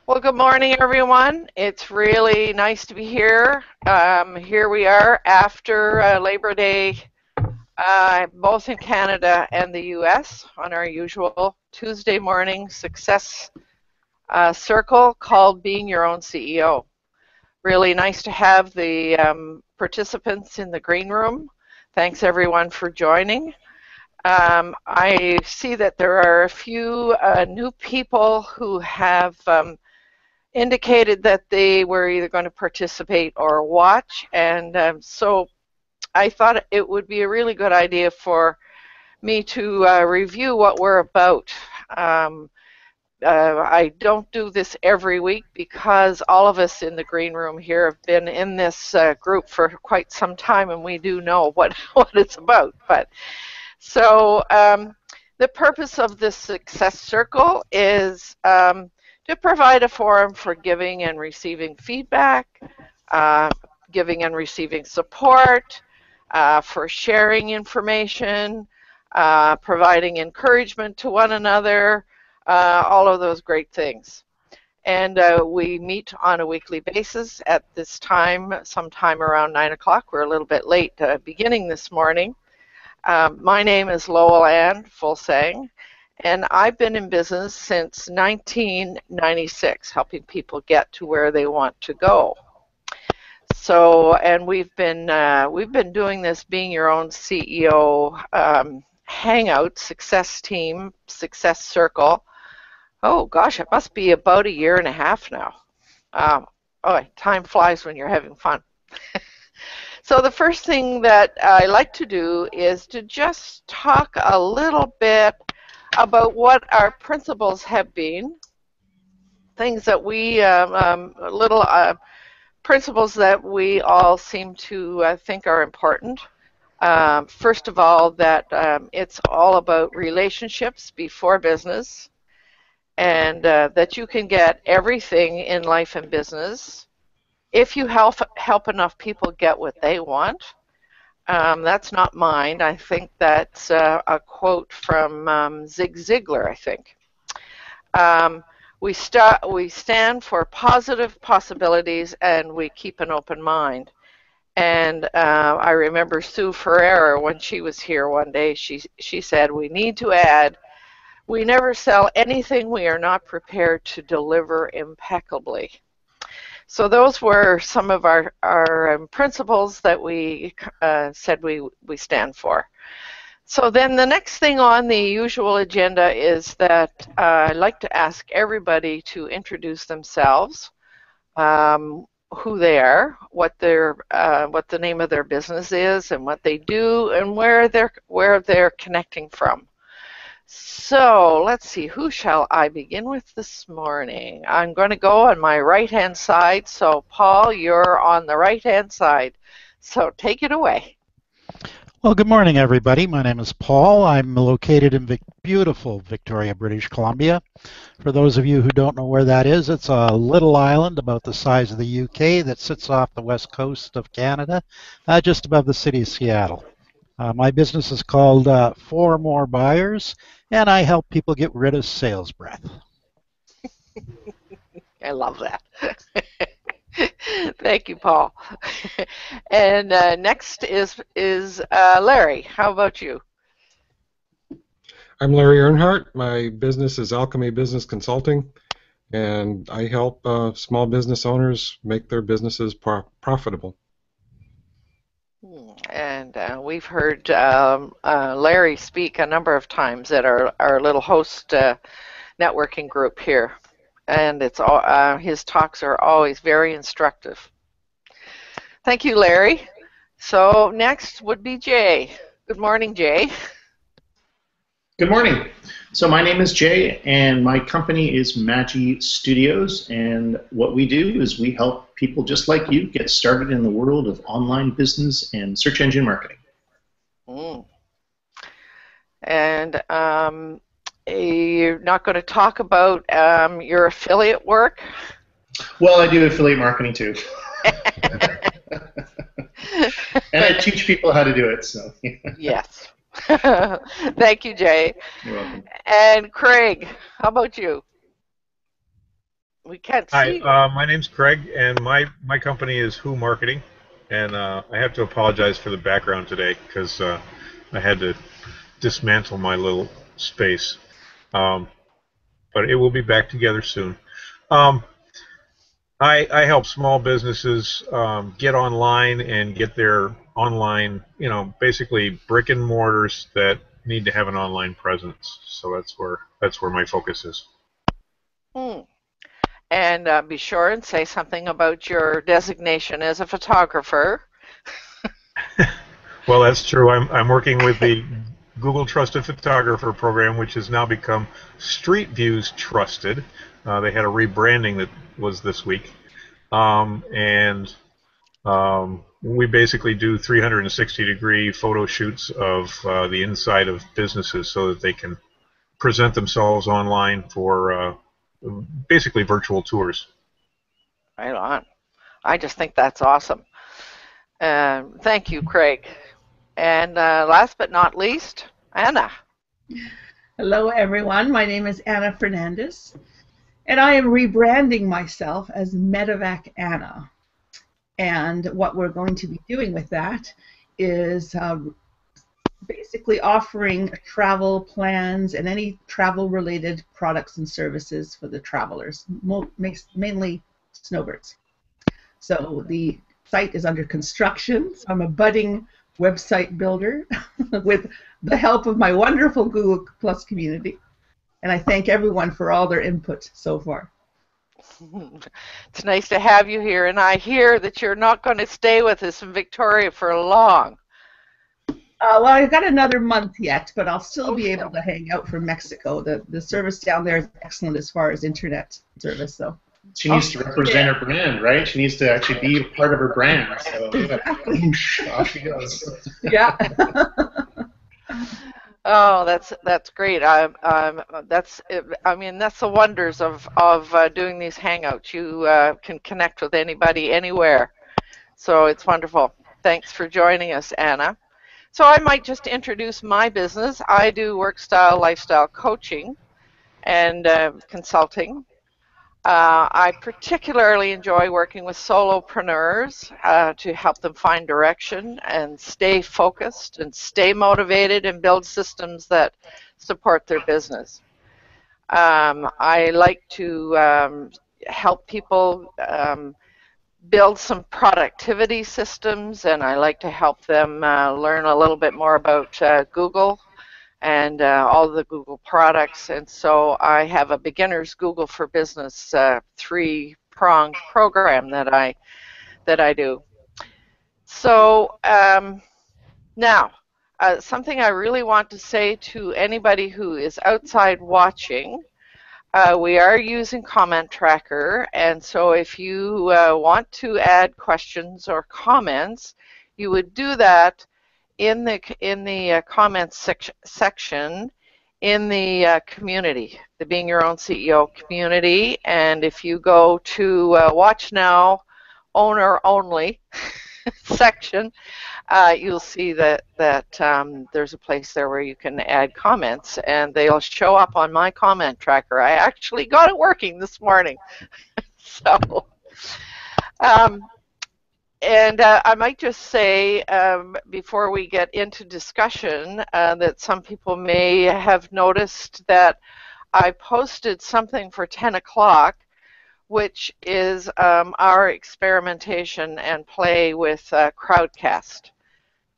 Well, good morning, everyone. It's really nice to be here. Here we are after Labor Day, both in Canada and the US, on our usual Tuesday morning success circle called Being Your Own CEO. Really nice to have the participants in the green room. Thanks, everyone, for joining. I see that there are a few new people who have indicated that they were either going to participate or watch, and so I thought it would be a really good idea for me to review what we're about. I don't do this every week because all of us in the green room here have been in this group for quite some time, and we do know what it's about. But so the purpose of this Success Circle is to provide a forum for giving and receiving feedback, uh, giving and receiving support, for sharing information, providing encouragement to one another, all of those great things. And we meet on a weekly basis at this time, sometime around 9 o'clock. We're a little bit late beginning this morning. My name is Lowell Ann Fulsang, and I've been in business since 1996, helping people get to where they want to go. So, and we've been doing this Being Your Own CEO Hangout Success Team, Success Circle. Oh gosh, it must be about a year and a half now. Time flies when you're having fun. So the first thing that I like to do is to just talk a little bit about what our principles have been, things that we, principles that we all seem to think are important. First of all, that it's all about relationships before business, and that you can get everything in life and business if you help enough people get what they want. That's not mine. I think that's a quote from Zig Ziglar, I think. We stand for positive possibilities, and we keep an open mind. And I remember Sue Ferreira, when she was here one day, she said, we need to add, we never sell anything we are not prepared to deliver impeccably. So those were some of our principles that we said we stand for. So then the next thing on the usual agenda is that I'd like to ask everybody to introduce themselves, who they are, what the name of their business is, and what they do, and where they're connecting from. So let's see, who shall I begin with this morning? I'm going to go on my right-hand side. So Paul, you're on the right-hand side. So take it away. Well, good morning, everybody. My name is Paul. I'm located in beautiful Victoria, British Columbia. For those of you who don't know where that is, it's a little island about the size of the UK that sits off the west coast of Canada, just above the city of Seattle. My business is called For More Buyers, and I help people get rid of sales breath. I love that. Thank you, Paul. And next is Larry. How about you? I'm Larry Earnhardt. My business is Alchemy Business Consulting, and I help small business owners make their businesses profitable. And we've heard Larry speak a number of times at our little host networking group here, and it's all, his talks are always very instructive. Thank you, Larry. So next would be Jay. Good morning, Jay. Good morning. So my name is Jay, and my company is Magi Studios, and what we do is we help people just like you get started in the world of online business and search engine marketing. And you're not going to talk about your affiliate work? Well, I do affiliate marketing too. And I teach people how to do it. So. Yes. Thank you, Jay. You're welcome. And Craig, how about you? We can't Hi, see. my name's Craig, and my company is Who Marketing, and I have to apologize for the background today because I had to dismantle my little space, um, but it will be back together soon. Um, I help small businesses get online and get their online, basically brick and mortars that need to have an online presence. So that's where my focus is. Hmm. And be sure and say something about your designation as a photographer. Well, that's true. I'm working with the Google Trusted Photographer program, which has now become Street Views Trusted. They had a rebranding that was this week, and we basically do 360-degree photo shoots of the inside of businesses so that they can present themselves online for basically virtual tours. Right on. I just think that's awesome. Thank you, Craig. And last but not least, Anna. Hello, everyone. My name is Anna Fernandez, and I am rebranding myself as Medevac Anna. And what we're going to be doing with that is basically offering travel plans and any travel-related products and services for the travelers, mainly snowbirds. So the site is under construction. So I'm a budding website builder with the help of my wonderful Google Plus community. And I thank everyone for all their input so far. It's nice to have you here, and I hear that you're not going to stay with us in Victoria for long. Well, I've got another month yet, but I'll still be Okay. able to hang out from Mexico. The service down there is excellent as far as internet service, so. She needs to represent her brand, right? She needs to actually be a part of her brand. So Exactly. off she goes. Yeah. Oh, that's great. That's I mean that's the wonders of doing these hangouts. You can connect with anybody anywhere, so it's wonderful. Thanks for joining us, Anna. So I might just introduce my business. I do work style lifestyle coaching and consulting. I particularly enjoy working with solopreneurs to help them find direction and stay focused and stay motivated and build systems that support their business. I like to help people build some productivity systems, and I like to help them learn a little bit more about Google and all the Google products. And so I have a beginner's Google for Business three-pronged program that I do. So now, something I really want to say to anybody who is outside watching. We are using Comment Tracker, and so if you want to add questions or comments, you would do that in the comments section in the community, the Being Your Own CEO community. And if you go to Watch Now, Owner Only section, you'll see that there's a place there where you can add comments, and they'll show up on my comment tracker. I actually got it working this morning. So, and I might just say before we get into discussion that some people may have noticed that I posted something for 10 o'clock, which is our experimentation and play with Crowdcast.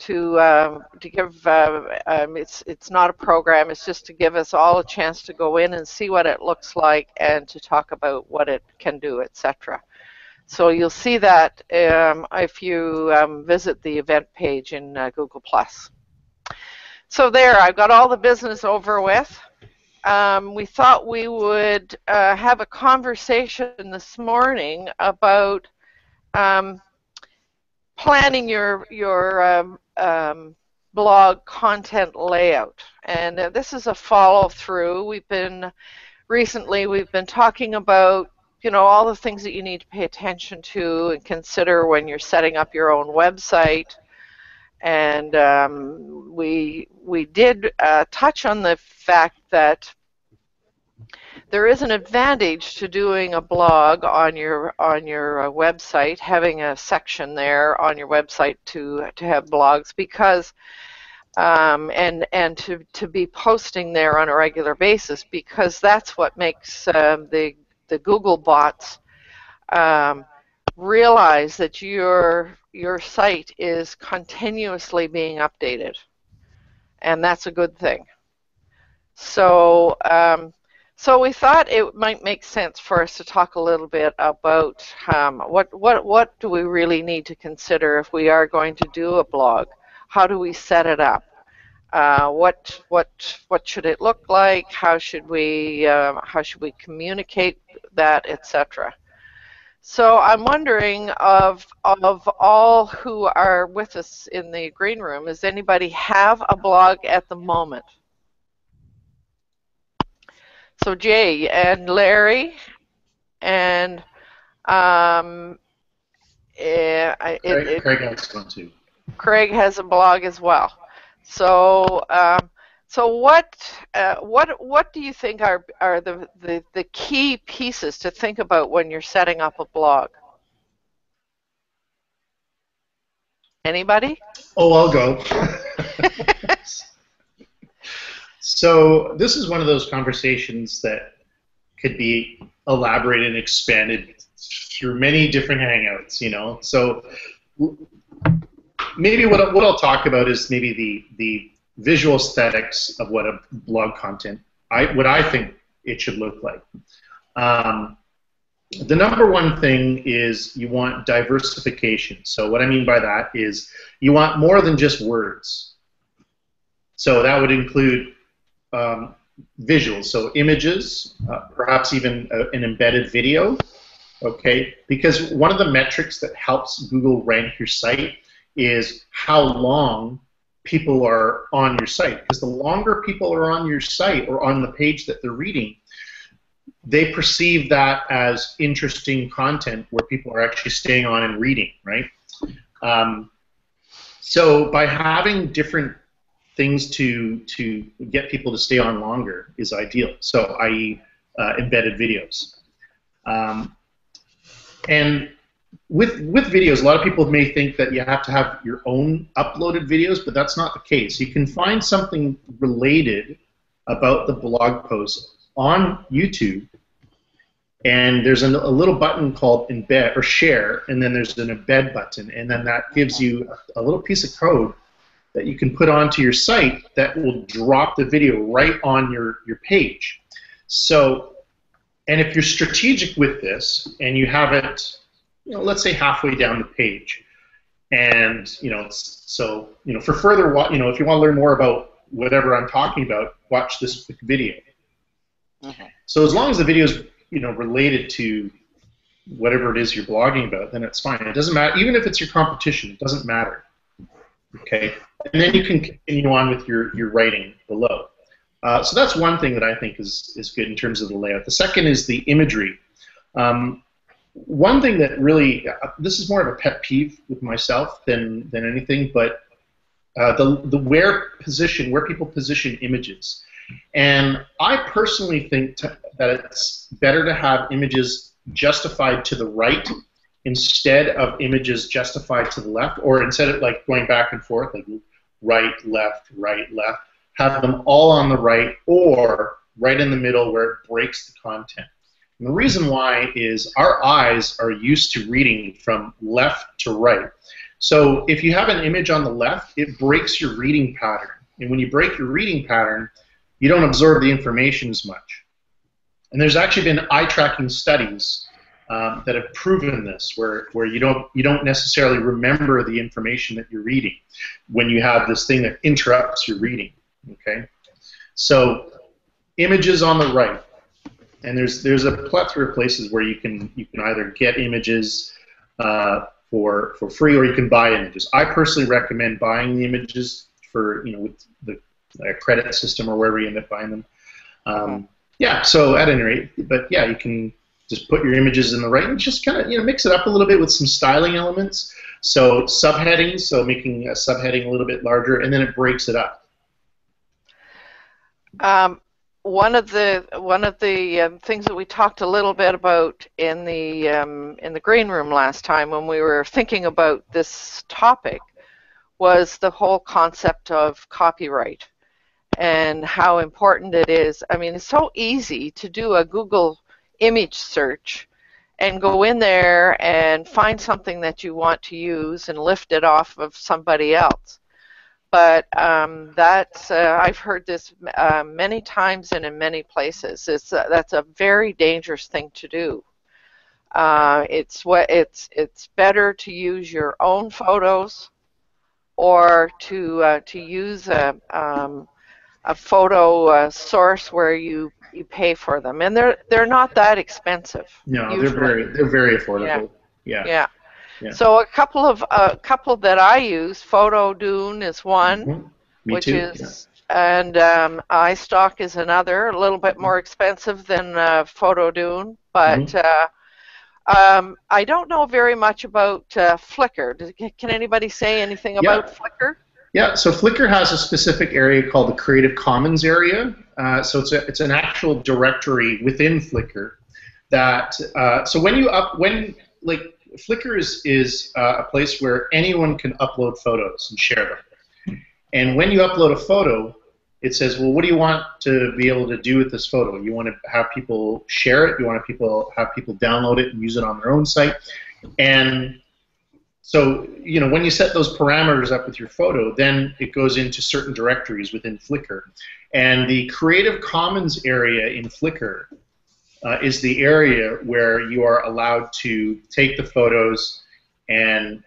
To give it's not a program, it's just to give us all a chance to go in and see what it looks like and to talk about what it can do, etc. So you'll see that if you visit the event page in Google+. So there, I've got all the business over with. We thought we would have a conversation this morning about planning your blog content layout, and this is a follow-through. Recently we've been talking about all the things that you need to pay attention to and consider when you're setting up your own website, and we did touch on the fact that there is an advantage to doing a blog on your website, having a section there on your website to have blogs, because and to be posting there on a regular basis, because that's what makes the Google bots um, realize that your site is continuously being updated, and that's a good thing. So so we thought it might make sense for us to talk a little bit about what do we really need to consider if we are going to do a blog. How do we set it up? What should it look like? How should we communicate that, etc. So I'm wondering, of all who are with us in the green room, does anybody have a blog at the moment? So Jay and Larry and Craig has one too. Craig has a blog as well. So so what do you think are the key pieces to think about when you're setting up a blog? Anybody? Oh, I'll go. So this is one of those conversations that could be elaborated and expanded through many different hangouts, you know. So maybe what I'll talk about is maybe the visual aesthetics of what a blog content, what I think it should look like. The number one thing is you want diversification. So what I mean by that is you want more than just words. So that would include visuals, so images, perhaps even an embedded video, okay? Because one of the metrics that helps Google rank your site is how long people are on your site. Because the longer people are on your site or on the page that they're reading, they perceive that as interesting content where people are actually staying on and reading, right? So by having different things to get people to stay on longer is ideal. So, i.e., embedded videos. And with videos, a lot of people may think that you have to have your own uploaded videos, but that's not the case. You can find something related about the blog post on YouTube, and there's a little button called embed or share, and then there's an embed button, and then that gives you a little piece of code that you can put onto your site that will drop the video right on your page. So, and if you're strategic with this and you have it, you know, let's say halfway down the page, and so for further, if you want to learn more about whatever I'm talking about, watch this quick video. So as long as the video is related to whatever it is you're blogging about, then it's fine. It doesn't matter, even if it's your competition, it doesn't matter. Okay, and then you can continue on with your writing below. So that's one thing that I think is good in terms of the layout. The second is the imagery. One thing that really, this is more of a pet peeve with myself than anything, but where people position images. And I personally think that it's better to have images justified to the right instead of images justified to the left, or instead of like going back and forth, like right, left, have them all on the right or right in the middle where it breaks the content. And the reason why is our eyes are used to reading from left to right. So if you have an image on the left, it breaks your reading pattern. And when you break your reading pattern, you don't absorb the information as much. And there's actually been eye-tracking studies that have proven this, where you don't necessarily remember the information that you're reading when you have this thing that interrupts your reading. Okay, so images on the right, and there's a plethora of places where you can either get images for free, or you can buy images. I personally recommend buying the images for with the credit system or wherever you end up buying them. Yeah, so at any rate, but yeah, you can just put your images in the right and just kind of mix it up a little bit with some styling elements. So subheadings, so making a subheading a little bit larger, and then it breaks it up. one of the things that we talked a little bit about in the green room last time when we were thinking about this topic was the whole concept of copyright and how important it is. I mean, it's so easy to do a Google image search and go in there and find something that you want to use and lift it off of somebody else. But I've heard this many times and in many places. That's a very dangerous thing to do. It's better to use your own photos or to use a photo source where you pay for them, and they're not that expensive. No, usually. they're very affordable. Yeah. Yeah. Yeah. So a couple that I use, Photo Dune is one, Me which too. is, and iStock is another, a little bit more expensive than Photo Dune, but I don't know very much about Flickr. Can anybody say anything about Flickr? Yeah, so Flickr has a specific area called the Creative Commons area. So it's an actual directory within Flickr that so Flickr is a place where anyone can upload photos and share them. And when you upload a photo, it says, well, what do you want to be able to do with this photo? You want to have people share it? You want to have people download it and use it on their own site? And so, when you set those parameters up with your photo, then it goes into certain directories within Flickr. And the Creative Commons area in Flickr is the area where you are allowed to take the photos and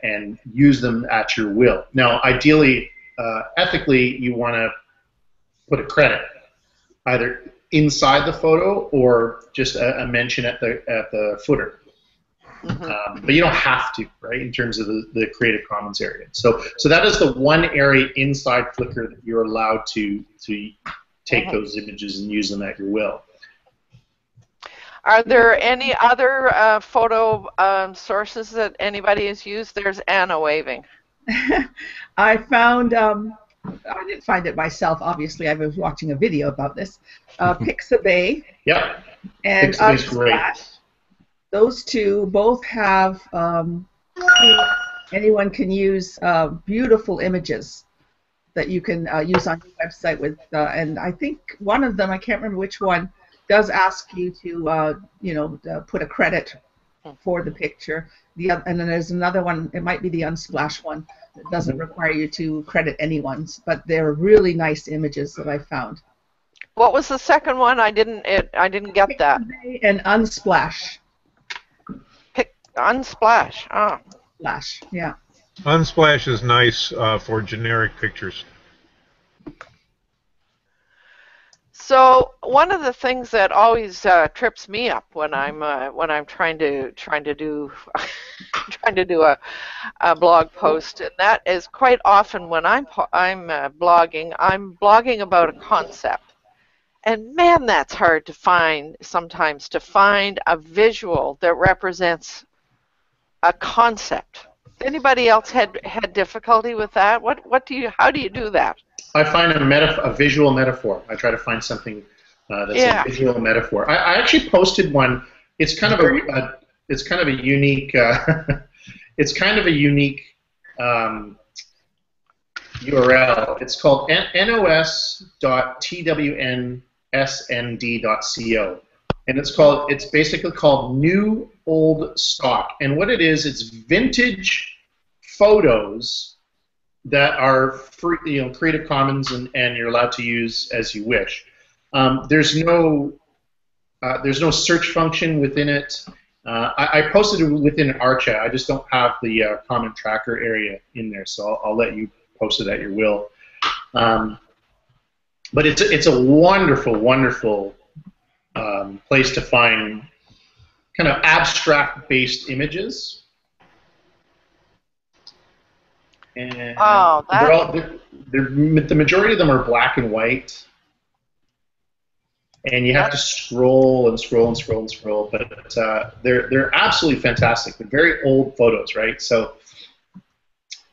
use them at your will. Now, ideally, ethically, you want to put a credit either inside the photo or just a mention at the footer. But you don't have to, right, in terms of the Creative Commons area. So that is the one area inside Flickr that you're allowed to take those images and use them at your will. Are there any other photo sources that anybody has used? There's Anna waving. I found, I didn't find it myself, obviously. I was watching a video about this. Pixabay. Yep. And Pixabay's great. Those two both have, anyone can use beautiful images that you can use on your website with, and I think one of them, I can't remember which one, does ask you to, put a credit for the picture. And then there's another one, it might be the Unsplash one, that doesn't require you to credit anyone's, but they're really nice images that I found. What was the second one? I didn't get that. Pixabay and Unsplash. Unsplash. Oh. Splash, yeah. Unsplash is nice for generic pictures. So one of the things that always trips me up when I'm trying to do a blog post, and that is quite often when I'm blogging about a concept. And man, that's hard to find sometimes, to find a visual that represents a concept. Anybody else had difficulty with that? How do you do that? I find a visual metaphor. I try to find something that's a visual metaphor. I actually posted one. It's kind of a unique it's kind of a unique URL. It's called nos.twnsnd.co. And it's basically called New Old Stock. And what it is, it's vintage photos that are free, Creative Commons, and you're allowed to use as you wish. There's no search function within it. I posted it within Archa. I just don't have the comment tracker area in there, so I'll let you post it at your will. But it's a wonderful, wonderful place to find kind of abstract-based images. And the majority of them are black and white, and you have to scroll and scroll and scroll and scroll. But they're absolutely fantastic. They're very old photos, right? So,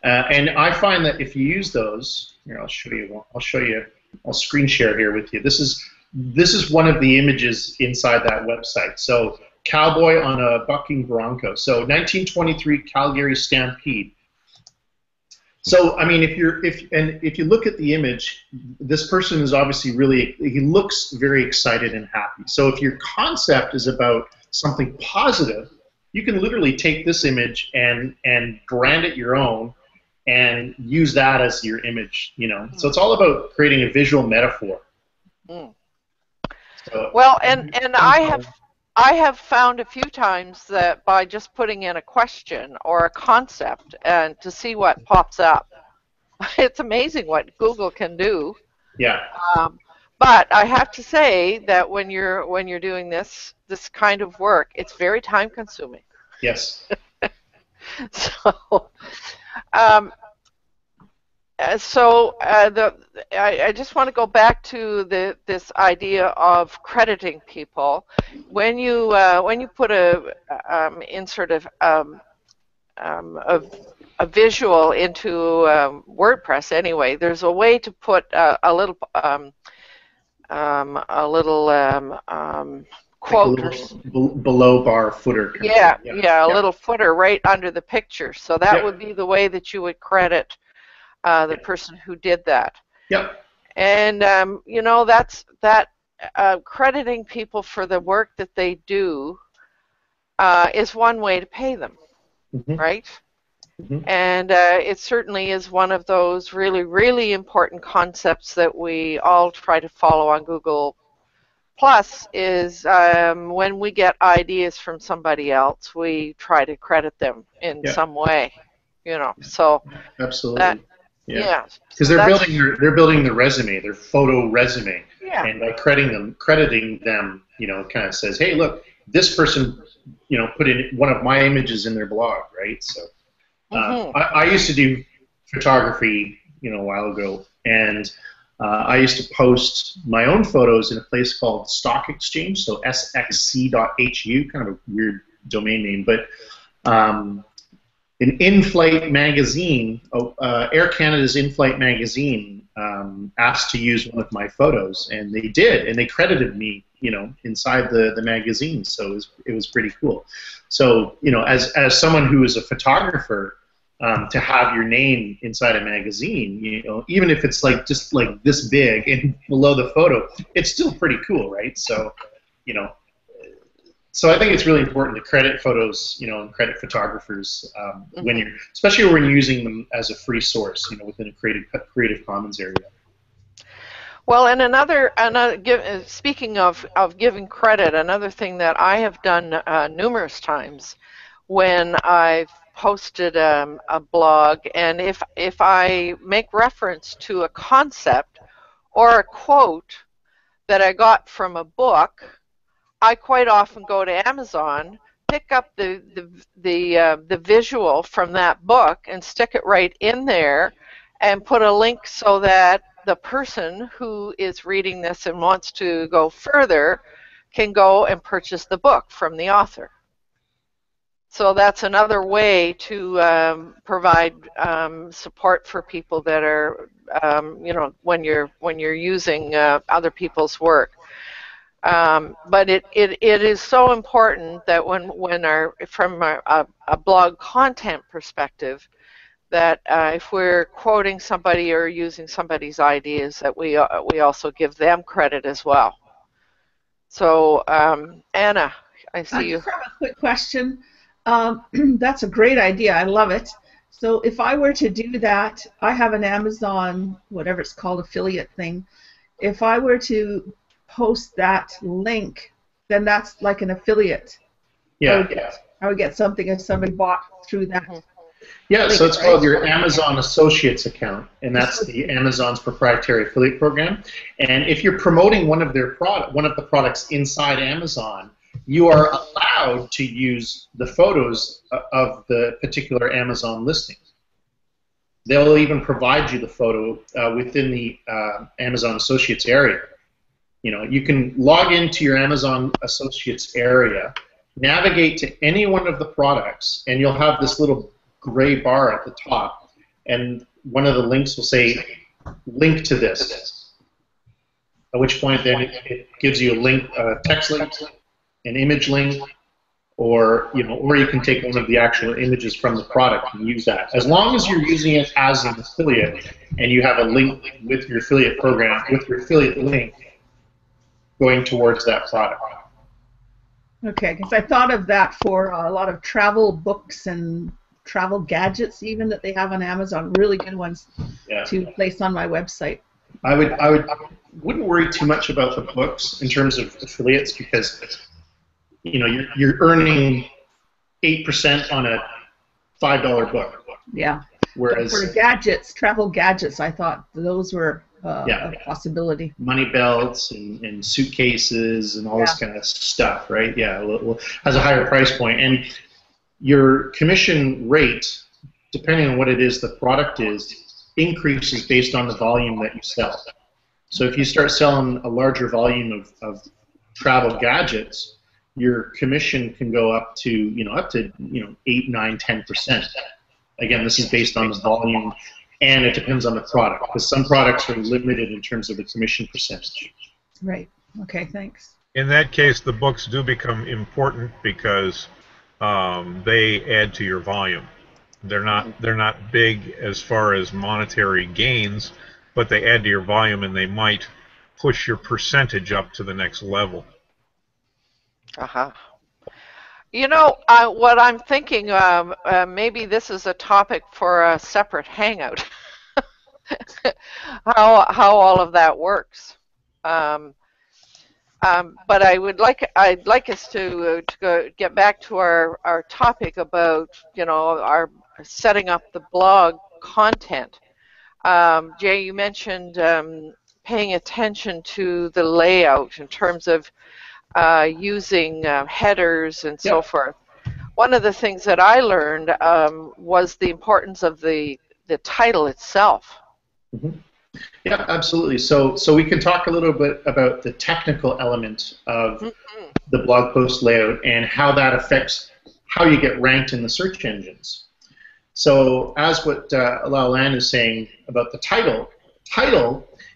and I find that if you use those, here, I'll show you. I'll screen share here with you. This is this is one of the images inside that website. So cowboy on a bucking bronco. So 1923 Calgary Stampede. So I mean, if you look at the image, this person is obviously he looks very excited and happy. So if your concept is about something positive, you can literally take this image and brand it your own and use that as your image. So it's all about creating a visual metaphor. Mm. So, well, and I have found a few times that by just putting in a question or a concept and to see what pops up, it's amazing what Google can do. Yeah. But I have to say that when you're doing this kind of work, it's very time consuming. Yes. So, I just want to go back to this idea of crediting people. When you put a insert of a visual into WordPress anyway, there's a way to put a little quote, like below bar footer. Yeah, a little footer right under the picture. So that would be the way that you would credit the person who did that. Yep. And that's crediting people for the work that they do is one way to pay them, right? And it certainly is one of those really, really important concepts that we all try to follow on Google Plus is when we get ideas from somebody else, we try to credit them in some way, So absolutely, because they're building the resume, their photo resume, and by crediting them, kind of says, hey, look, this person, put in one of my images in their blog, right? So I used to do photography, a while ago, and I used to post my own photos in a place called Stock Exchange, so sxc.hu, kind of a weird domain name, but an in-flight magazine, Air Canada's in-flight magazine, asked to use one of my photos, and they did, and they credited me, inside the magazine, so it was pretty cool. So, as someone who is a photographer, to have your name inside a magazine, even if it's just like this big and below the photo, it's still pretty cool, right? So, so I think it's really important to credit photos, and credit photographers especially when you're using them as a free source, within a Creative Commons area. Well, and speaking of giving credit, another thing that I have done numerous times when I've posted a blog, and if I make reference to a concept or a quote that I got from a book, I quite often go to Amazon, pick up the visual from that book and stick it right in there and put a link so that the person who is reading this and wants to go further can go and purchase the book from the author. So that's another way to provide support for people that are, when you're using other people's work. But it is so important that from a blog content perspective, that if we're quoting somebody or using somebody's ideas, that we also give them credit as well. So Anna, I see you. I just have a quick question. That's a great idea. I love it. So if I were to do that, I have an Amazon, whatever it's called, affiliate thing. If I were to post that link, then that's like an affiliate. Yeah. I would get something if somebody bought through that. Yeah, link, so it's called your Amazon Associates account, and that's the Amazon's proprietary affiliate program. And if you're promoting one of the products inside Amazon, you are allowed to use the photos of the particular Amazon listing. They'll even provide you the photo within the Amazon Associates area. You can log into your Amazon Associates area, navigate to any one of the products, and you'll have this little gray bar at the top, and one of the links will say, link to this. at which point then it gives you a link, a text link, an image link, or or you can take one of the actual images from the product and use that. As long as you're using it as an affiliate and you have a link with your affiliate program, with your affiliate link going towards that product. Okay, because I thought of that for a lot of travel books and travel gadgets even that they have on Amazon, really good ones to place on my website. I wouldn't worry too much about the books in terms of affiliates, because you're earning 8% on a $5 book. Yeah. Whereas for gadgets, travel gadgets, I thought those were a possibility. Money belts and suitcases and all this kind of stuff, right? Yeah, has a higher price point, and your commission rate, depending on what it is the product is, increases based on the volume that you sell. So if you start selling a larger volume of travel gadgets, your commission can go up to 8, 9, 10%. Again, this is based on the volume, and it depends on the product, because some products are limited in terms of the commission percentage. Right. Okay. Thanks. In that case, the books do become important because they add to your volume. They're not big as far as monetary gains, but they add to your volume, and they might push your percentage up to the next level. Uh-huh. What I'm thinking, maybe this is a topic for a separate hangout. how all of that works. But I'd like us to get back to our topic about our setting up the blog content. Jay, you mentioned paying attention to the layout in terms of using headers and so forth. One of the things that I learned was the importance of the title itself. Mm-hmm. Yeah, absolutely. So we can talk a little bit about the technical element of the blog post layout and how that affects how you get ranked in the search engines. So as what Lau-Lan is saying about the title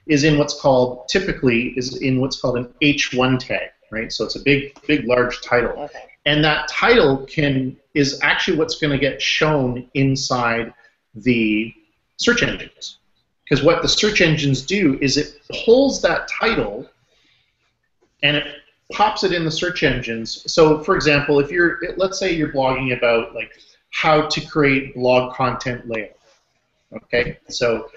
is in what's called an H1 tag. Right, so it's a big, large title, and that title is actually what's going to get shown inside the search engines. Because what the search engines do is it pulls that title and it pops it in the search engines. So, for example, let's say you're blogging about like how to create blog content layout. Okay, so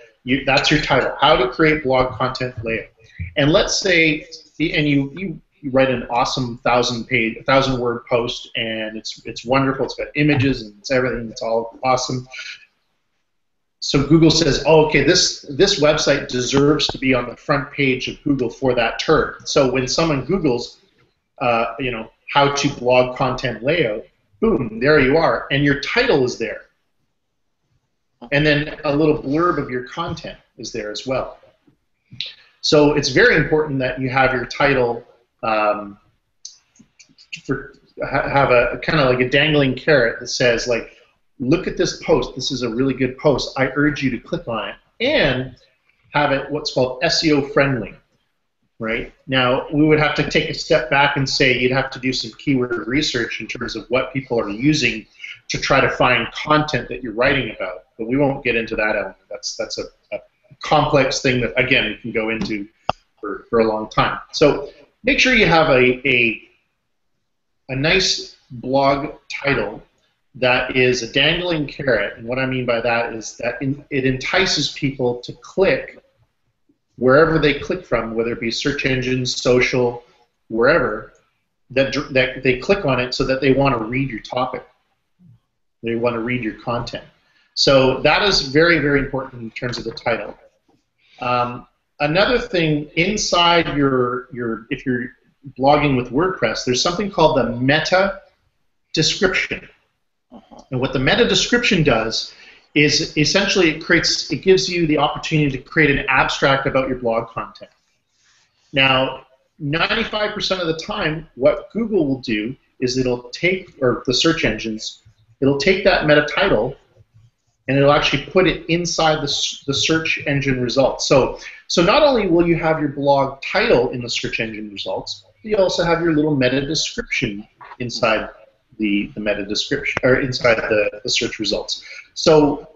that's your title: how to create blog content layout. And let's say, and you write an awesome 1,000-word post, and it's wonderful. It's got images and it's everything. It's all awesome. So Google says, "Oh, okay, this website deserves to be on the front page of Google for that term." So when someone Googles, how to blog content layout, boom, there you are, and your title is there, and then a little blurb of your content is there as well. So it's very important that you have your title. Have a kind of like a dangling carrot that says, like, look at this post. This is a really good post. I urge you to click on it, and have it what's called SEO friendly. Right now, we would have to take a step back and say you'd have to do some keyword research in terms of what people are using to try to find content that you're writing about. But we won't get into that element. That's a complex thing that, again, we can go into for a long time. So make sure you have a nice blog title that is a dangling carrot, and what I mean by that is that it entices people to click wherever they click from, whether it be search engines, social, wherever, that they click on it so that they want to read your topic. They want to read your content. So that is very, very important in terms of the title. Another thing, inside if you're blogging with WordPress, there's something called the meta description. And what the meta description does is essentially it gives you the opportunity to create an abstract about your blog content. Now, 95% of the time, what Google will do is it'll take, or the search engines, it'll take that meta title and it'll actually put it inside the search engine results. So not only will you have your blog title in the search engine results, you also have your little meta description inside the meta description, or inside the search results. So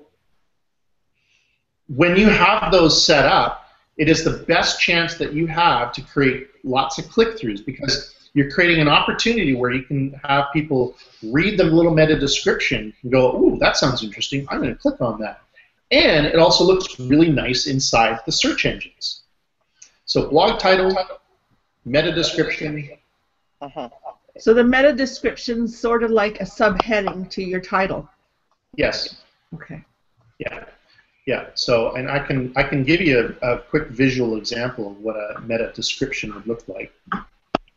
when you have those set up, it is the best chance that you have to create lots of click-throughs, because you're creating an opportunity where you can have people read the little meta description and go, ooh, that sounds interesting, I'm going to click on that. And it also looks really nice inside the search engines. So blog title, meta description. So the meta description's sort of like a subheading to your title. Yes. Okay. Yeah. Yeah. So, and I can give you a quick visual example of what a meta description would look like.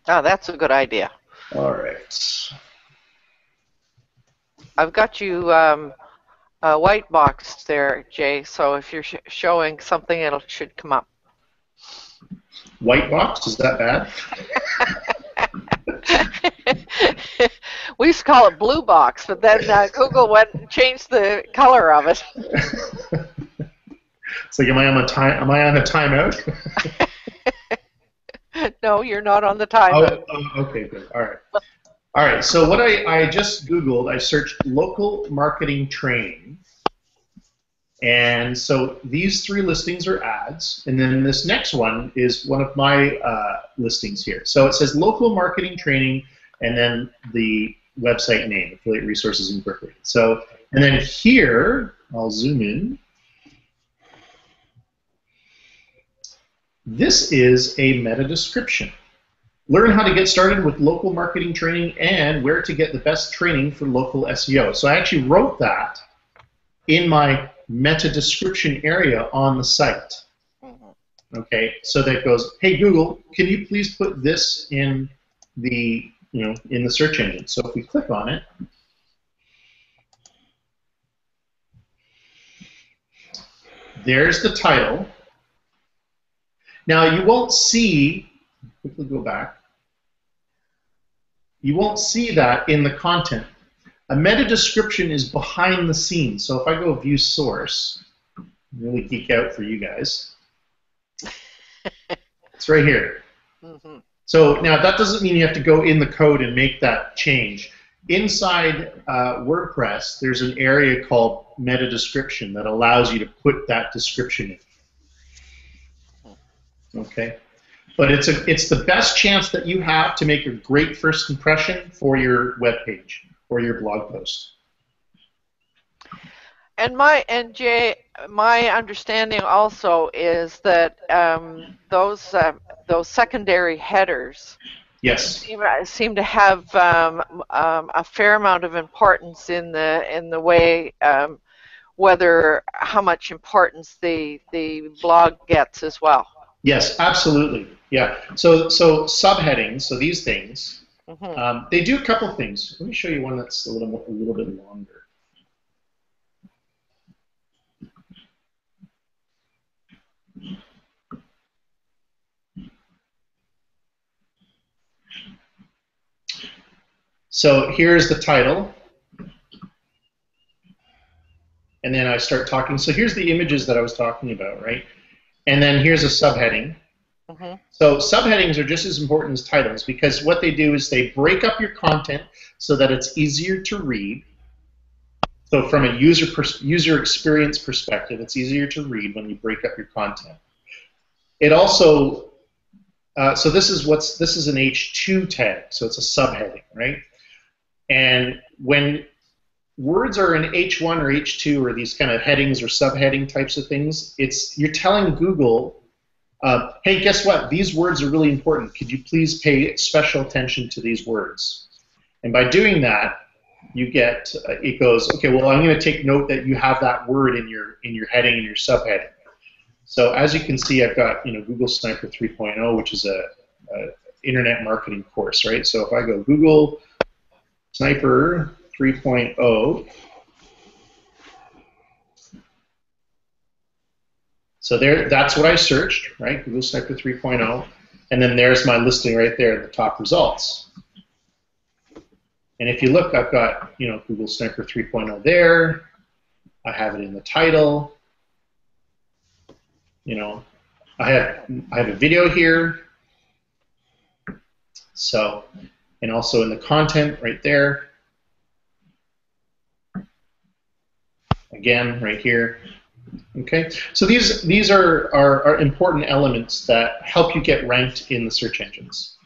Oh, that's a good idea. All right. I've got you white boxed there, Jay, so if you're showing something, it should come up. White box, is that bad? We used to call it blue box, but then Google went and changed the color of it. It's like, am I on a timeout? No, you're not on the timeout. Okay, good. All right. All right. So what I just Googled, I searched local marketing training. And so these 3 listings are ads, and then this next one is one of my listings here. So it says local marketing training, and then the website name, Affiliate Resources Incorporated. So, and then here, I'll zoom in. This is a meta description. Learn how to get started with local marketing training and where to get the best training for local SEO. So I actually wrote that in my meta description area on the site. Okay, so that goes, hey Google, can you please put this in the in the search engine? So if we click on it, there's the title. Now you won't see, quickly go back, you won't see that in the content. A meta description is behind the scenes. So if I go view source, really geek out for you guys, it's right here. So now that doesn't mean you have to go in the code and make that change. Inside WordPress, there's an area called meta description that allows you to put that description in. Okay, but it's the best chance that you have to make a great first impression for your web page or your blog post. And Jay, my understanding also is that those secondary headers, yes, seem to have a fair amount of importance in the way how much importance the blog gets as well. Yes, absolutely. Yeah. So subheadings. So these things, they do a couple things. Let me show you one that's a little bit longer. So here's the title, and then I start talking. So here's the images that I was talking about, right? And then here's a subheading. So subheadings are just as important as titles, because what they do is they break up your content so that it's easier to read. So from a user experience perspective, it's easier to read when you break up your content. It also, so this is an H2 tag, so it's a subheading, right? And when words are in H1 or H2 or these kind of headings or subheading types of things, you're telling Google, hey, guess what? These words are really important. Could you please pay special attention to these words? And by doing that, you get, it goes, okay, well, I'm going to take note that you have that word in your heading and your subheading. So as you can see, I've got Google Sniper 3.0, which is a internet marketing course, right? So if I go Google Sniper 3.0, so that's what I searched, right? Google Sniper 3.0, and then there's my listing right there at the top results. And if you look, I've got Google Sniper 3.0 there, I have it in the title. You know, I have a video here. So, and also in the content right there. Again, right here. Okay, so these are important elements that help you get ranked in the search engines.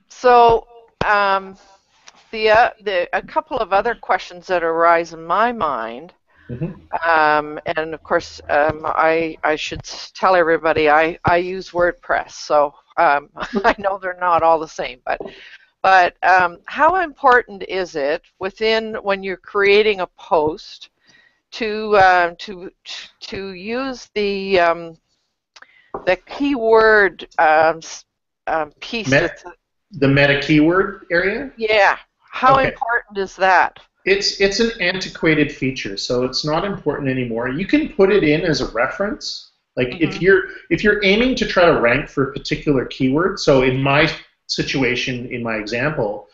So a couple of other questions that arise in my mind, and of course I should tell everybody I use WordPress, so I know they're not all the same, but how important is it when you're creating a post to use the keyword piece? The meta keyword area? Yeah. How important is that? It's an antiquated feature, so it's not important anymore. You can put it in as a reference. Like if you're aiming to try to rank for a particular keyword, so in my situation, in my example,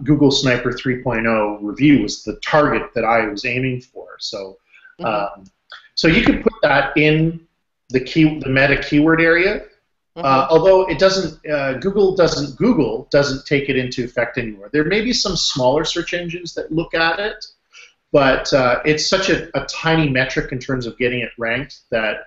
Google Sniper 3.0 review was the target that I was aiming for. So so you can put that in the meta keyword area. Although it doesn't, Google doesn't take it into effect anymore. There may be some smaller search engines that look at it, but it's such a tiny metric in terms of getting it ranked that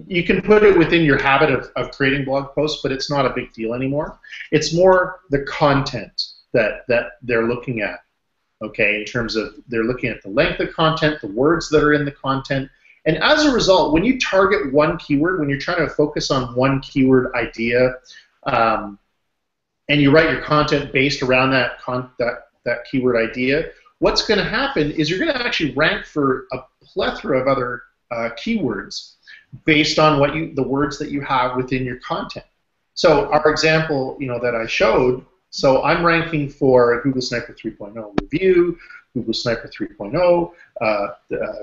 you can put it within your habit of creating blog posts, but it's not a big deal anymore. It's more the content that they're looking at, okay, in terms of they're looking at the length of content, the words that are in the content. And as a result, when you target one keyword, when you're trying to focus on one keyword idea, and you write your content based around that keyword idea, what's going to happen is you're going to actually rank for a plethora of other keywords based on the words that you have within your content. So our example, that I showed. So I'm ranking for Google Sniper 3.0 review, Google Sniper 3.0,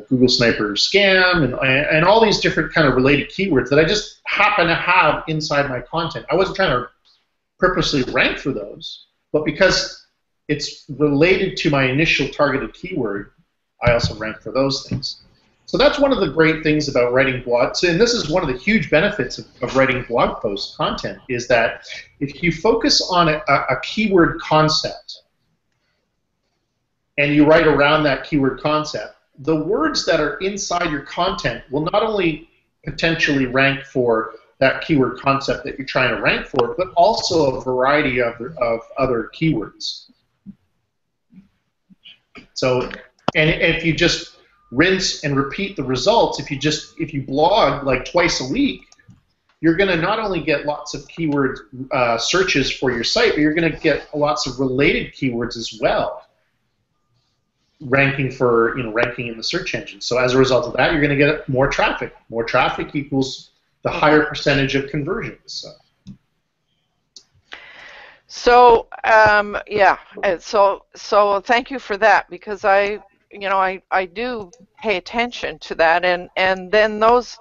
Google Sniper scam, and all these different kind of related keywords that I just happen to have inside my content. I wasn't trying to purposely rank for those, but because it's related to my initial targeted keyword, I also rank for those things. So that's one of the great things about writing blogs, and this is one of the huge benefits of writing blog post content, is that if you focus on a keyword concept and you write around that keyword concept, the words that are inside your content will not only potentially rank for that keyword concept that you're trying to rank for, but also a variety of other keywords. So, and if you just rinse and repeat the results, if you blog like twice a week, you're going to not only get lots of keyword searches for your site, but you're going to get lots of related keywords as well, ranking in the search engine. So as a result of that, you're going to get more traffic. More traffic equals the higher percentage of conversions. So yeah, so thank you for that, because I do pay attention to that, and then those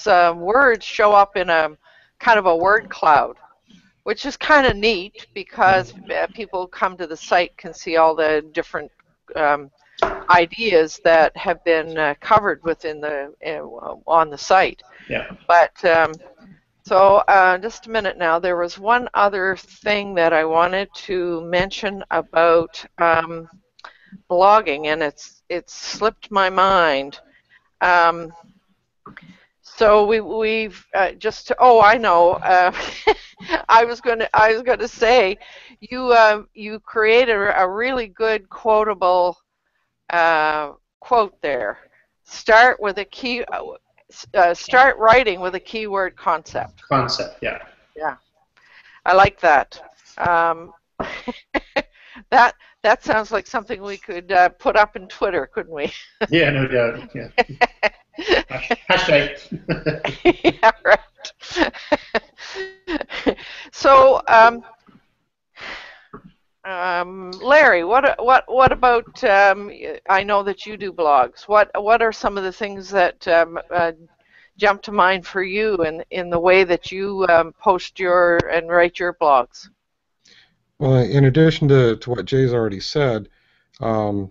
words show up in a kind of a word cloud, which is kind of neat, because people come to the site can see all the different ideas that have been covered within on the site. Yeah. But so just a minute now. There was one other thing that I wanted to mention about blogging, and it's slipped my mind. So we've just I know. I was gonna say you created a really good quotable quote there. Start writing with a keyword concept. Concept, yeah. Yeah, I like that. That sounds like something we could put up in Twitter, couldn't we? Yeah, no doubt. Yeah. Hashtag. Yeah, right. So, Larry, what about? I know that you do blogs. What are some of the things that jump to mind for you in the way that you post and write your blogs? Well, in addition to what Jay's already said, the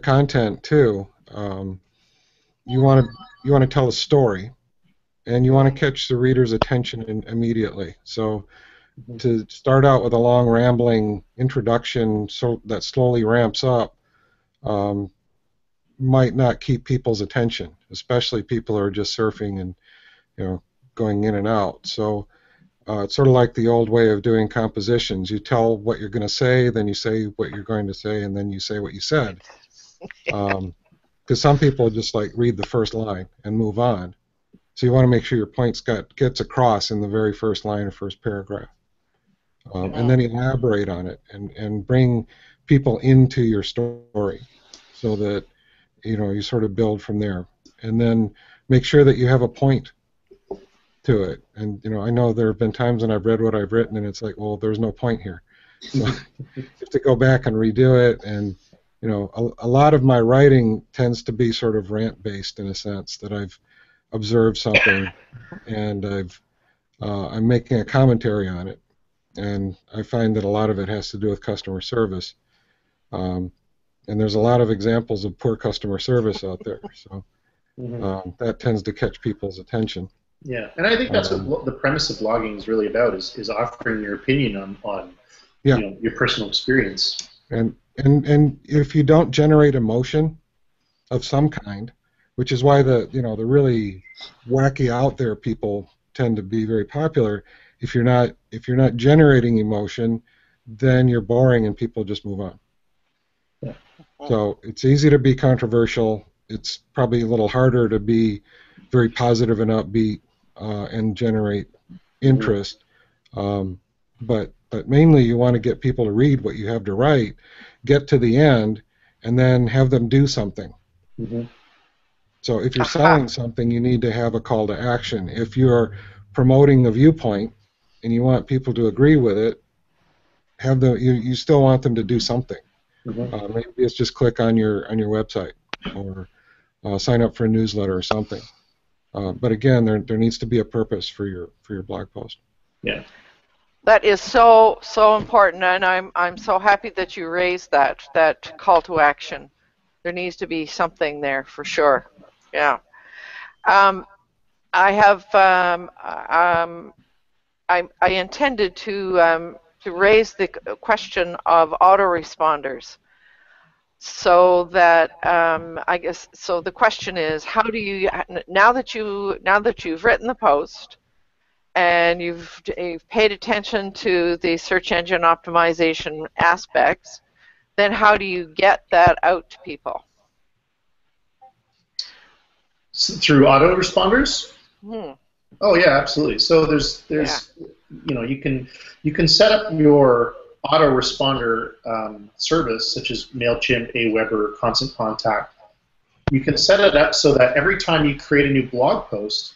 content too. You want to tell a story, and you want to catch the reader's attention immediately. So to start out with a long rambling introduction, so that slowly ramps up, might not keep people's attention, especially people who are just surfing and going in and out. So it's sort of like the old way of doing compositions. You tell what you're going to say, then you say what you're going to say, and then you say what you said. Because some people just like read the first line and move on. So you want to make sure your point gets across in the very first line or first paragraph. And then elaborate on it and bring people into your story so that you sort of build from there. And then make sure that you have a point to it. And I know there have been times when I've read what I've written and it's like, well, there's no point here. So you have to go back and redo it. And a lot of my writing tends to be sort of rant-based in a sense, that I've observed something and I'm making a commentary on it. And I find that a lot of it has to do with customer service. And there's a lot of examples of poor customer service out there. So that tends to catch people's attention. Yeah, and I think that's what the premise of blogging is really about, is offering your opinion on your personal experience. And if you don't generate emotion of some kind, which is why the really wacky out there people tend to be very popular. If you're not generating emotion, then you're boring and people just move on. Yeah. So it's easy to be controversial. It's probably a little harder to be very positive and upbeat and generate interest. But mainly you want to get people to read what you have to write, get to the end, and then have them do something. So if you're selling something, you need to have a call to action. If you're promoting a viewpoint and you want people to agree with it, you still want them to do something. Maybe it's just click on your website or sign up for a newsletter or something. But again, there needs to be a purpose for your blog post. Yeah. That is so important, and I'm so happy that you raised that call to action. There needs to be something there for sure. Yeah. I have I intended to raise the question of autoresponders. So that I guess so. The question is, how do you now that you've written the post and you've paid attention to the search engine optimization aspects, then how do you get that out to people? Through autoresponders? Oh yeah, absolutely. So there's you can set up your autoresponder service, such as MailChimp, Aweber, Constant Contact. You can set it up so that every time you create a new blog post,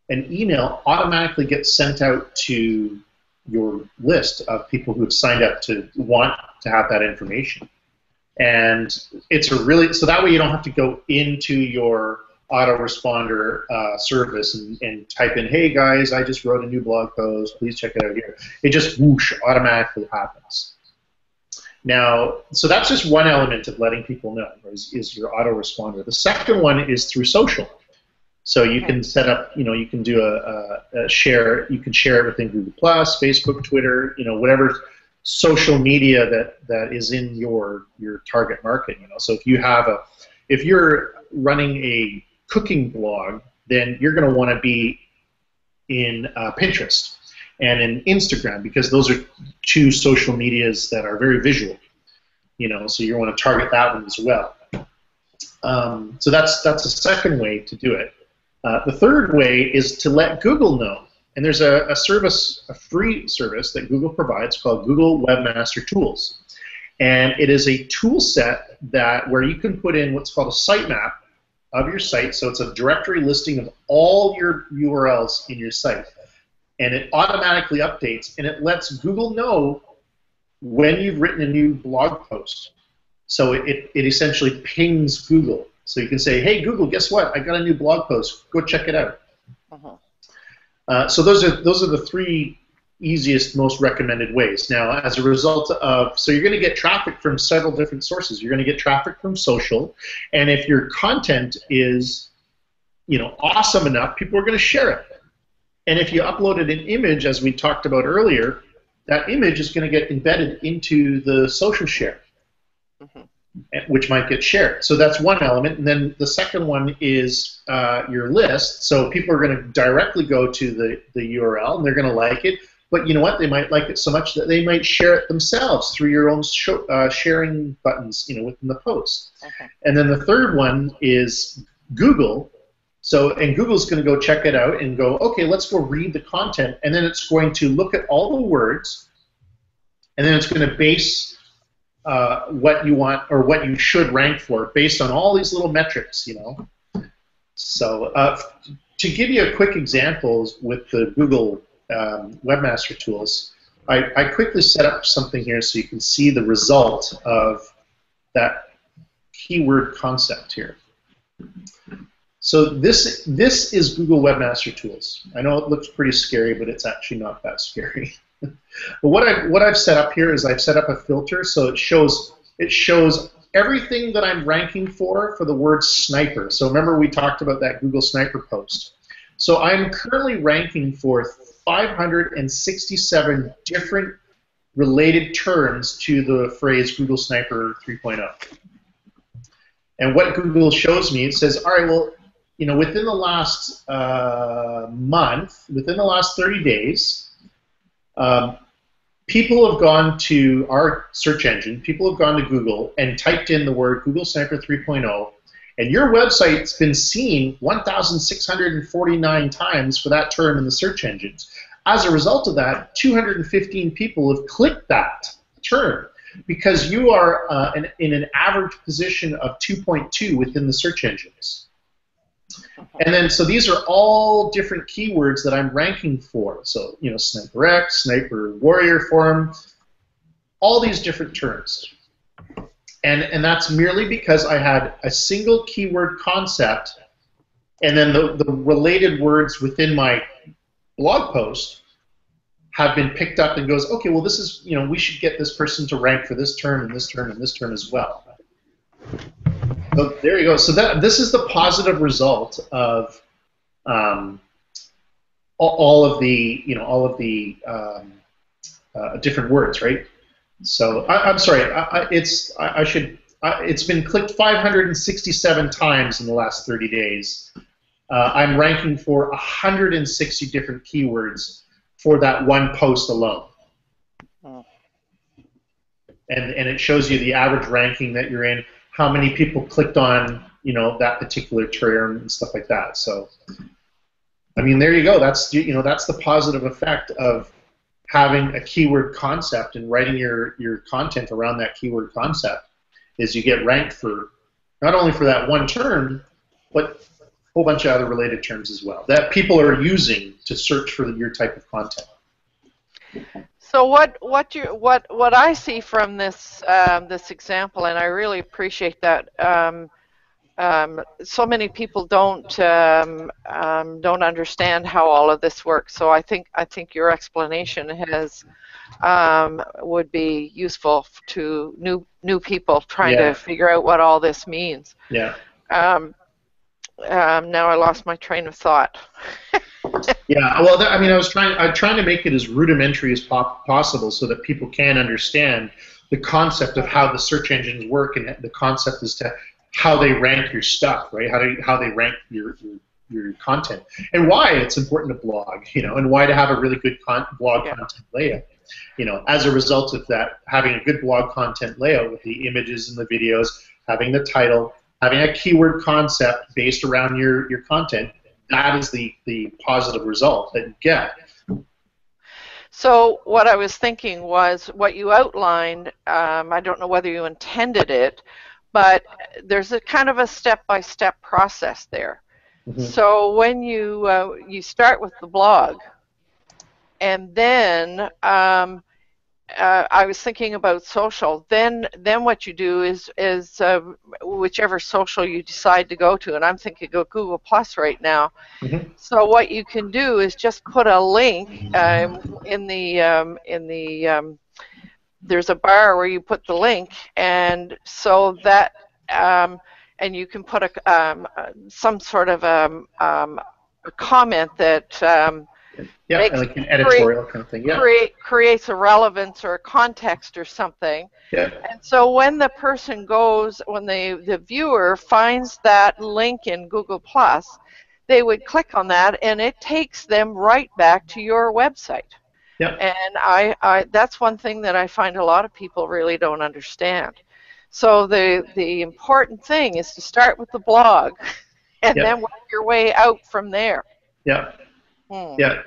an email automatically gets sent out to your list of people who have signed up to want to have that information. And it's so that way you don't have to go into your autoresponder service and type in, hey guys, I just wrote a new blog post, please check it out here. It just whoosh, automatically happens. Now, so that's just one element of letting people know, is your autoresponder. The second one is through social. So you can set up, you can do a share, you can share it within Google+, Facebook, Twitter, whatever social media that is in your target market. So if you're running a cooking blog, then you're going to want to be in Pinterest and in Instagram, because those are two social medias that are very visual. So you want to target that one as well. So that's a second way to do it. The third way is to let Google know. And there's a free service that Google provides called Google Webmaster Tools. And it is a tool set where you can put in what's called a sitemap of your site. So it's a directory listing of all your URLs in your site. And it automatically updates, and it lets Google know when you've written a new blog post. So it essentially pings Google. So you can say, hey, Google, guess what? I got a new blog post. Go check it out. So those are the three easiest, most recommended ways. Now, as a result of, so you're going to get traffic from several different sources. You're going to get traffic from social, and if your content is, awesome enough, people are going to share it. And if you uploaded an image, as we talked about earlier, that image is going to get embedded into the social share, which might get shared. So that's one element. And then the second one is your list. So people are going to directly go to the URL, and they're going to like it. But you know what? They might like it so much that they might share it themselves through your own sharing buttons, within the post. Okay. And then the third one is Google. So, and Google's going to go check it out and go, okay, let's go read the content, and then it's going to look at all the words, and then it's going to base what you want or what you should rank for based on all these little metrics, So, to give you a quick example with the Google Webmaster Tools, I quickly set up something here so you can see the result of that keyword concept here. So this is Google Webmaster Tools. I know it looks pretty scary, but it's actually not that scary. But what I've set up here is I've set up a filter so it shows everything that I'm ranking for the word sniper. So remember we talked about that Google Sniper post. So I'm currently ranking for 567 different related terms to the phrase Google Sniper 3.0. And what Google shows me, it says, all right, well, within the last month, within the last 30 days, people have gone to our search engine, people have gone to Google and typed in the word Google Sniper 3.0, and your website's been seen 1,649 times for that term in the search engines. As a result of that, 215 people have clicked that term because you are in an average position of 2.2 within the search engines. And then, so these are all different keywords that I'm ranking for. So, Sniper X, Sniper Warrior Forum, all these different terms. And that's merely because I had a single keyword concept, and then the related words within my blog post have been picked up and goes, okay, well, this is, we should get this person to rank for this term and this term and this term as well. So there you go. So this is the positive result of all of the different words, right? So I'm sorry. It's been clicked 567 times in the last 30 days. I'm ranking for 160 different keywords for that one post alone. And it shows you the average ranking that you're in, how many people clicked on, that particular term and stuff like that. So, I mean, there you go. That's that's the positive effect of having a keyword concept and writing your content around that keyword concept. Is you get ranked for not only for that one term, but a whole bunch of other related terms as well that people are using to search for your type of content. So what I see from this this example, and I really appreciate that. So many people don't understand how all of this works. So I think your explanation has would be useful to new people trying to figure out what all this means. Yeah. Now I lost my train of thought. Yeah, well, I'm trying to make it as rudimentary as possible so that people can understand the concept of how the search engines work and the concept as to how they rank your stuff, right? How they rank your content and why it's important to blog, and why to have a really good blog content layout. As a result of that, having a good blog content layout with the images and the videos, having the title, having a keyword concept based around your content. That is the positive result that you get. So what I was thinking was what you outlined, I don't know whether you intended it, but there's a kind of a step-by-step process there. Mm-hmm. So when you start with the blog, and then I was thinking about social. Then what you do is whichever social you decide to go to, and I'm thinking of Google Plus right now. Mm-hmm. So what you can do is just put a link there's a bar where you put the link, and so that and you can put some sort of a comment that Yeah, makes like an editorial kind of thing. Yeah. creates a relevance or a context or something. Yeah. And so when the person goes, when the viewer finds that link in Google Plus, they would click on that, and it takes them right back to your website. Yeah. And I that's one thing that I find a lot of people really don't understand. So the important thing is to start with the blog, and Yeah. then work your way out from there. Yeah.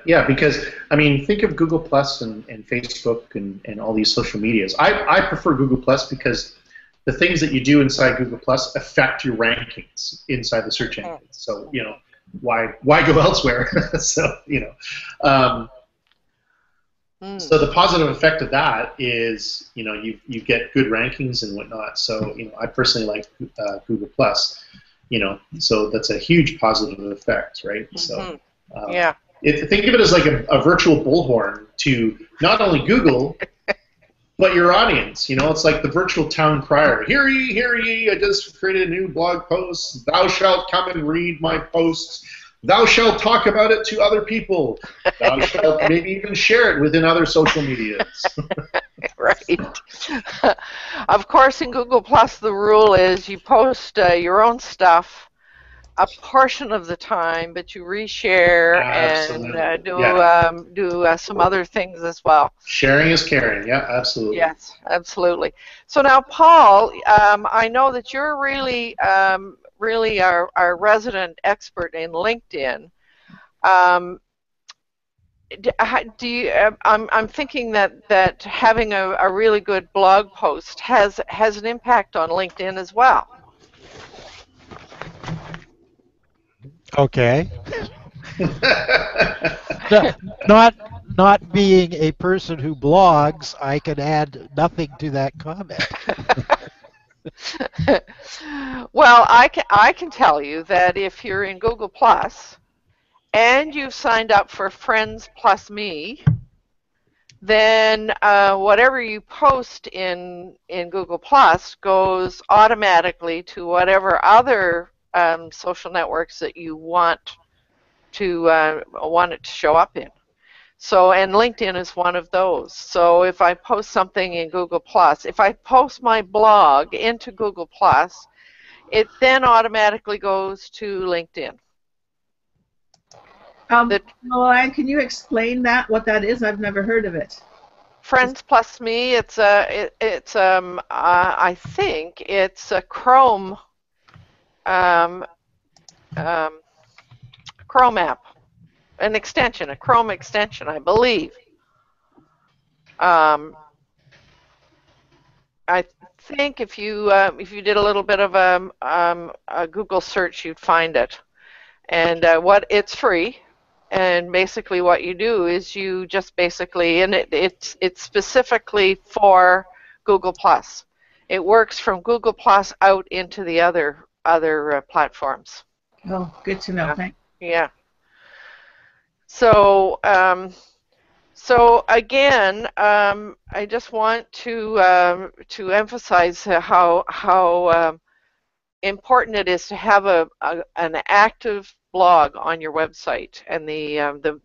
Yeah, because I mean, think of Google Plus and Facebook and all these social medias. I prefer Google Plus because the things that you do inside Google Plus affect your rankings inside the search engine. So why go elsewhere? So so the positive effect of that is you get good rankings and whatnot. So I personally like Google Plus. So that's a huge positive effect, right? So yeah. Think of it as like a virtual bullhorn to not only Google, but your audience. It's like the virtual town crier. Hear ye, I just created a new blog post. Thou shalt come and read my posts. Thou shalt talk about it to other people. Thou shalt maybe even share it within other social medias. Right. Of course, in Google Plus, the rule is you post your own stuff a portion of the time, but you reshare and do some other things as well. Sharing is caring. Yeah, absolutely. Yes, absolutely. So now, Paul, I know that you're really our resident expert in LinkedIn. I'm thinking that having a really good blog post has an impact on LinkedIn as well. Okay. Not being a person who blogs, I can add nothing to that comment. Well, I can tell you that if you're in Google Plus and you've signed up for Friends Plus Me, then whatever you post in Google Plus goes automatically to whatever other social networks that you want it to show up in. So, and LinkedIn is one of those. So if I post something in Google Plus, if I post my blog into Google Plus, it then automatically goes to LinkedIn. Anne, can you explain what that is? I've never heard of it. Friends Plus Me. I think it's a Chrome app, a Chrome extension, I believe. I think if you did a little bit of a Google search, you'd find it. And it's free. And basically what you do is you just basically, and it's specifically for Google Plus. It works from Google Plus out into the other platforms. Oh, good to know. Thanks. Yeah. So again, I just want to emphasize how important it is to have an active blog on your website, and the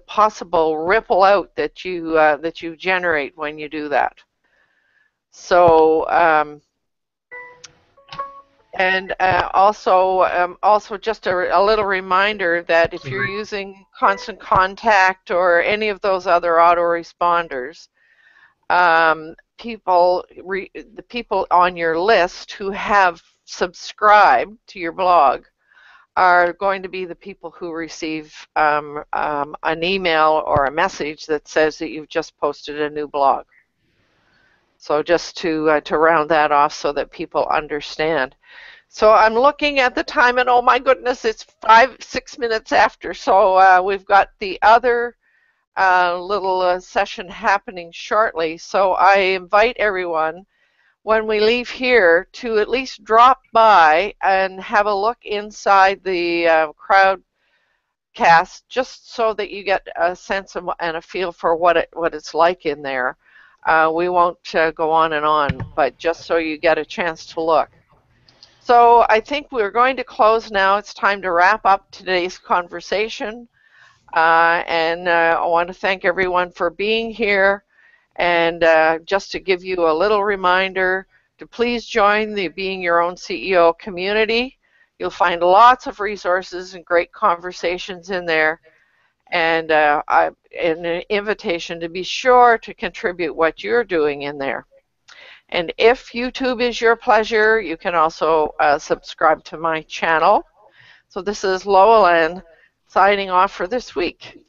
possible ripple out that you generate when you do that. So and also just a little reminder that if you're using Constant Contact or any of those other autoresponders, the people on your list who have subscribed to your blog are going to be the people who receive an email or a message that says that you've just posted a new blog. So just to round that off so that people understand. So I'm looking at the time, and oh my goodness, it's 6 minutes after. So we've got the other little session happening shortly. So I invite everyone, when we leave here, to at least drop by and have a look inside the crowdcast, just so that you get a sense of, and a feel for what it's like in there. We won't go on, but just so you get a chance to look. So I think we're going to close now. It's time to wrap up today's conversation. I want to thank everyone for being here. And just to give you a little reminder to please join the Being Your Own CEO community. You'll find lots of resources and great conversations in there. And an invitation to be sure to contribute what you're doing in there. And if YouTube is your pleasure, you can also subscribe to my channel. So this is Lowell Ann signing off for this week.